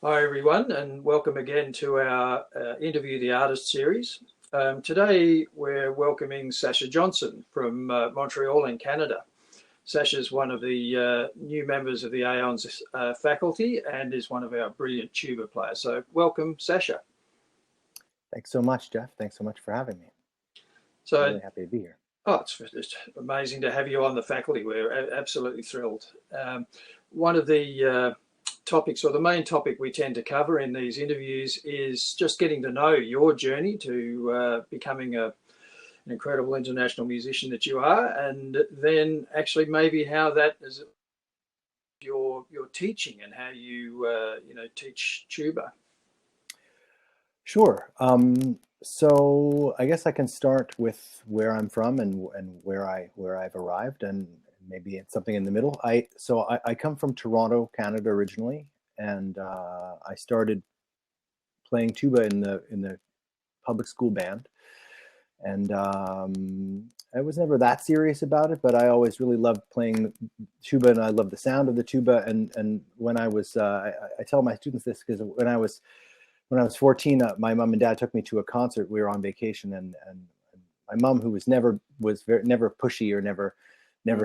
Hi, everyone, and welcome again to our Interview the Artist series. Today, we're welcoming Sasha Johnson from Montreal in Canada. Sasha is one of the new members of the Aeyons faculty and is one of our brilliant tuba players. So, welcome, Sasha. Thanks so much, Geoff. Thanks so much for having me. I'm So, really happy to be here. it's just amazing to have you on the faculty. We're absolutely thrilled. One of the topics, or the main topic we tend to cover in these interviews, is just getting to know your journey to becoming an incredible international musician that you are, and then actually maybe how that is your teaching and how you teach tuba. Sure. So I guess I can start with where I'm from and where I've arrived, and maybe it's something in the middle. I come from Toronto, Canada originally, and I started playing tuba in the public school band, and I was never that serious about it, but I always really loved playing tuba, and I loved the sound of the tuba. And when I was, I tell my students this because when I was 14, my mom and dad took me to a concert. We were on vacation, and my mom, who never pushy or never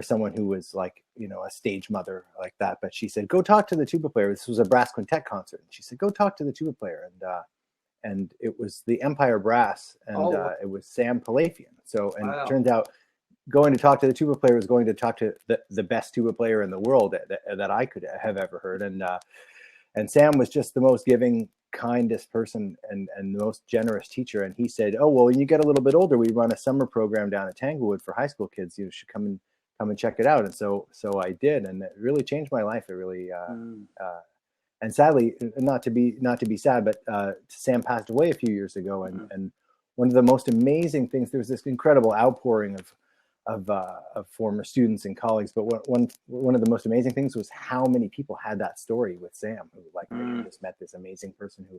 someone who was like a stage mother like that, but she said, "Go talk to the tuba player." This was a brass quintet concert, and she said, "Go talk to the tuba player," and it was the Empire Brass, and it was Sam Palafian. So, and Wow. it turns out going to talk to the tuba player was going to talk to the best tuba player in the world that I could have ever heard. And Sam was just the most giving, kindest person and the most generous teacher. And he said, "Oh, well, when you get a little bit older, we run a summer program down at Tanglewood for high school kids. You should come and check it out." And so I did, and it really changed my life. It really and sadly, not to be sad, but Sam passed away a few years ago, and one of the most amazing things, there was this incredible outpouring of former students and colleagues, but one of the most amazing things was how many people had that story with Sam, who they just met this amazing person who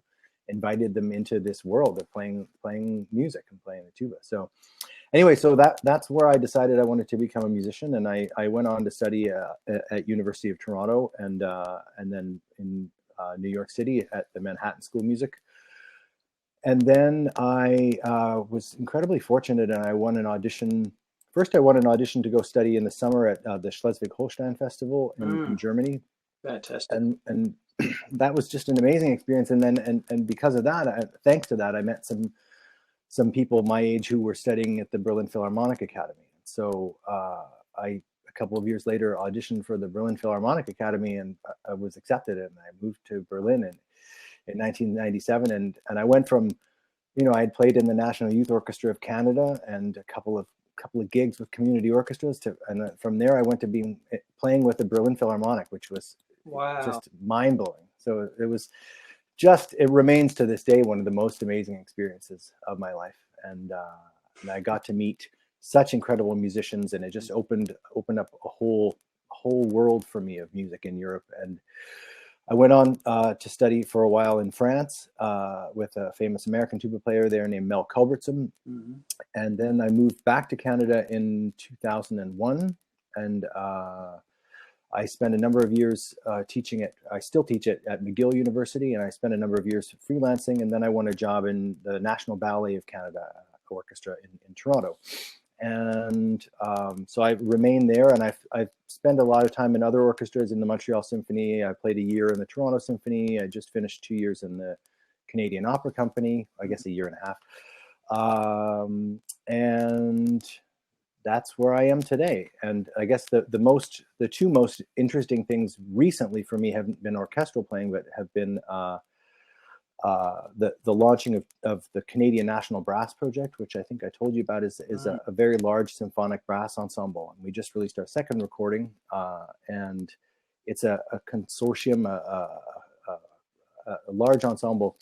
invited them into this world of playing music and playing the tuba. So anyway, so that's where I decided I wanted to become a musician, and I went on to study at University of Toronto, and then in New York City at the Manhattan School of Music. And then I was incredibly fortunate, and I won an audition. First, I won an audition to go study in the summer at the Schleswig-Holstein Festival in Germany. Fantastic. And that was just an amazing experience. And then and because of that, thanks to that, I met some people my age who were studying at the Berlin Philharmonic Academy. So a couple of years later auditioned for the Berlin Philharmonic Academy, and I was accepted, and I moved to Berlin in 1997. And I went from, I had played in the National Youth Orchestra of Canada and a couple of gigs with community orchestras and from there I went to being playing with the Berlin Philharmonic, which was just mind-blowing. So it remains to this day one of the most amazing experiences of my life, and I got to meet such incredible musicians, and it just opened up a whole world for me of music in Europe. And I went on to study for a while in France with a famous American tuba player there named Mel Culbertson. And then I moved back to Canada in 2001, and I spent a number of years teaching I still teach at McGill University, and I spent a number of years freelancing, and then I won a job in the National Ballet of Canada Orchestra in Toronto. And so I remained there, and I've spent a lot of time in other orchestras, in the Montreal Symphony. I played a year in the Toronto Symphony. I just finished 2 years in the Canadian Opera Company, I guess a year and a half. And that's where I am today. And I guess the two most interesting things recently for me haven't been orchestral playing, but have been the launching of the Canadian National Brass Project, which I think I told you about, is a very large symphonic brass ensemble. And we just released our second recording, and it's a consortium, a large ensemble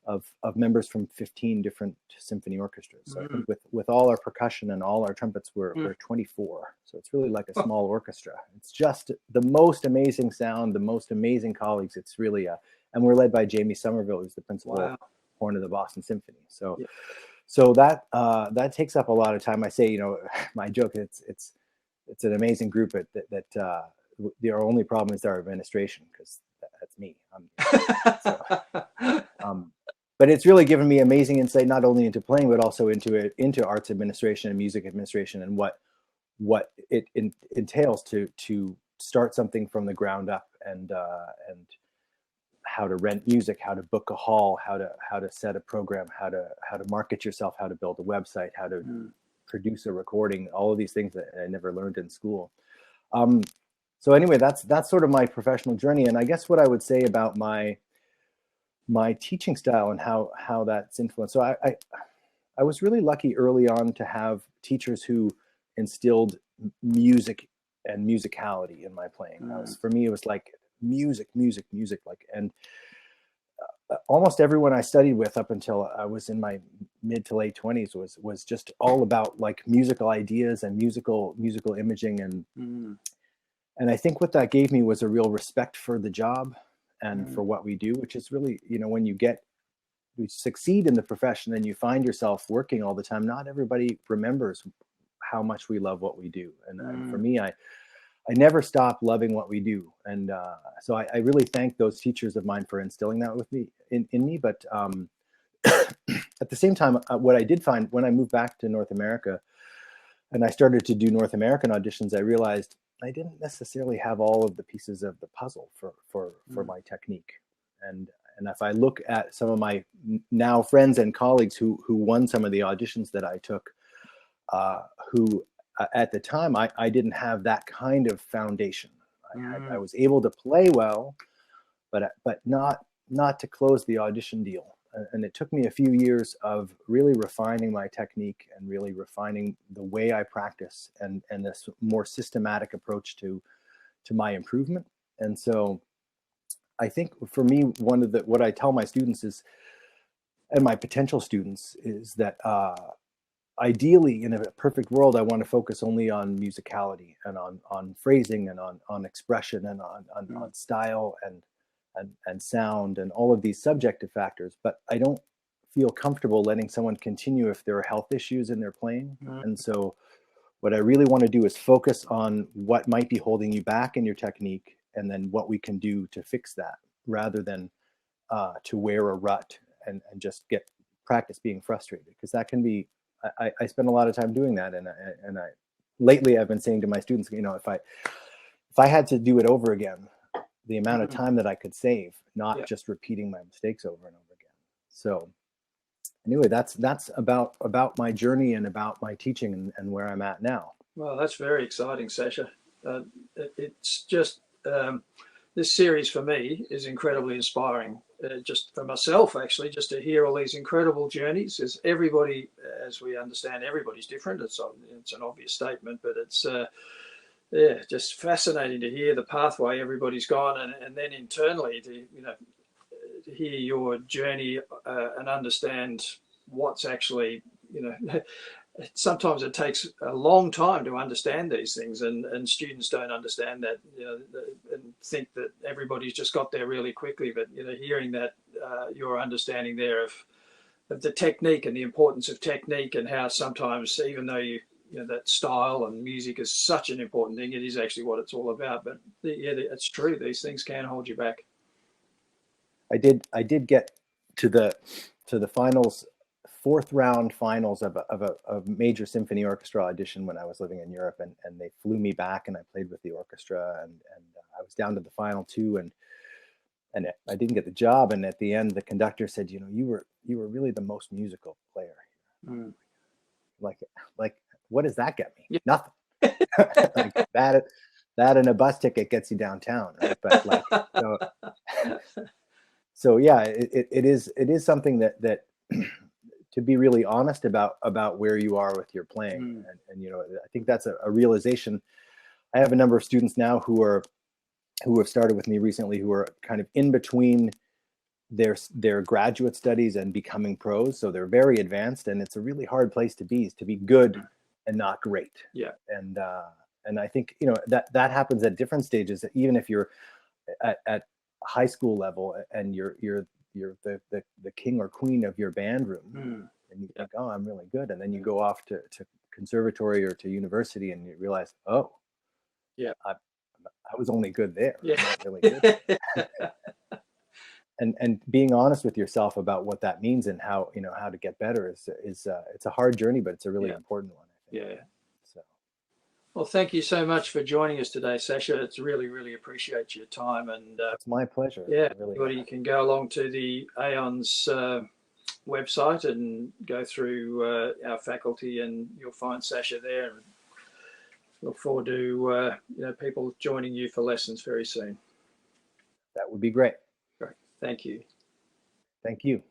of members from 15 different symphony orchestras. So I think with all our percussion and all our trumpets, we're 24. So it's really like a small orchestra. It's just the most amazing sound, the most amazing colleagues. It's really and we're led by Jamie Somerville, who's the principal horn of the Boston Symphony. So so that takes up a lot of time. I say, my joke, it's an amazing group that the only problem is our administration, because that's me. So, but it's really given me amazing insight, not only into playing, but also into arts administration and music administration, and what it entails to start something from the ground up, and how to rent music, how to book a hall, how to set a program, how to market yourself, how to build a website, how to produce a recording, all of these things that I never learned in school. So anyway, that's sort of my professional journey. And I guess what I would say about my teaching style and how that's influenced. So I was really lucky early on to have teachers who instilled music and musicality in my playing. For me, it was like music, like, and almost everyone I studied with up until I was in my mid to late 20s was just all about like musical ideas and musical imaging, and I think what that gave me was a real respect for the job and for what we do, which is really, when you succeed in the profession and you find yourself working all the time, not everybody remembers how much we love what we do. And for me, I never stopped loving what we do. And so I really thank those teachers of mine for instilling that with me in me. But at the same time, what I did find when I moved back to North America and I started to do North American auditions, I realized I didn't necessarily have all of the pieces of the puzzle for my technique. And if I look at some of my now friends and colleagues who won some of the auditions that I took, who at the time I didn't have that kind of foundation. I was able to play well, but not to close the audition deal. And it took me a few years of really refining my technique and really refining the way I practice and this more systematic approach to my improvement. And so I think for me, what I tell my students is, and my potential students, is that ideally in a perfect world, I want to focus only on musicality and on phrasing and on expression and on style and sound and all of these subjective factors, but I don't feel comfortable letting someone continue if there are health issues in their playing. And so what I really want to do is focus on what might be holding you back in your technique, and then what we can do to fix that, rather than to wear a rut and just get practice being frustrated, because that can be, I spend a lot of time doing that. And I lately I've been saying to my students, if I had to do it over again, the amount of time that I could save, not just repeating my mistakes over and over again. So anyway, that's about my journey and about my teaching and where I'm at now. Well, that's very exciting, Sasha. It's just, this series for me is incredibly inspiring, just for myself, actually, just to hear all these incredible journeys. As everybody, as we understand, everybody's different. It's an obvious statement, but it's just fascinating to hear the pathway everybody's gone, and then internally to hear your journey and understand what's actually, sometimes it takes a long time to understand these things, and students don't understand that, and think that everybody's just got there really quickly. But hearing that your understanding there of the technique and the importance of technique, and how sometimes, even though that style and music is such an important thing, it is actually what it's all about. But it's true, these things can hold you back. I did get to the finals, fourth round finals of a major symphony orchestra audition when I was living in Europe, and they flew me back, and I played with the orchestra, and I was down to the final two, and I didn't get the job. And at the end, the conductor said, you were really the most musical player. Like what does that get me? Yeah. Nothing. Like that and a bus ticket gets you downtown, right? But like, so yeah, it is something that to be really honest about where you are with your playing, and I think that's a realization. I have a number of students now who have started with me recently, who are kind of in between their graduate studies and becoming pros. So they're very advanced, and it's a really hard place to be good and not great. Yeah. And I think that happens at different stages. Even if you're at high school level and you're the king or queen of your band room, and you think, oh, I'm really good, and then you go off to conservatory or to university, and you realize, oh, yeah, I was only good there. Yeah. I'm not really good. and being honest with yourself about what that means and how, you know, how to get better is it's a hard journey, but it's a really important one, I think. Yeah. So. Well, thank you so much for joining us today, Sasha. It's really appreciate your time, and It's my pleasure. yeah, Really. everybody can go along to the Aeyons website and go through our faculty, and you'll find Sasha there. And look forward to you know, people joining you for lessons very soon. That would be great. Great. Thank you. Thank you.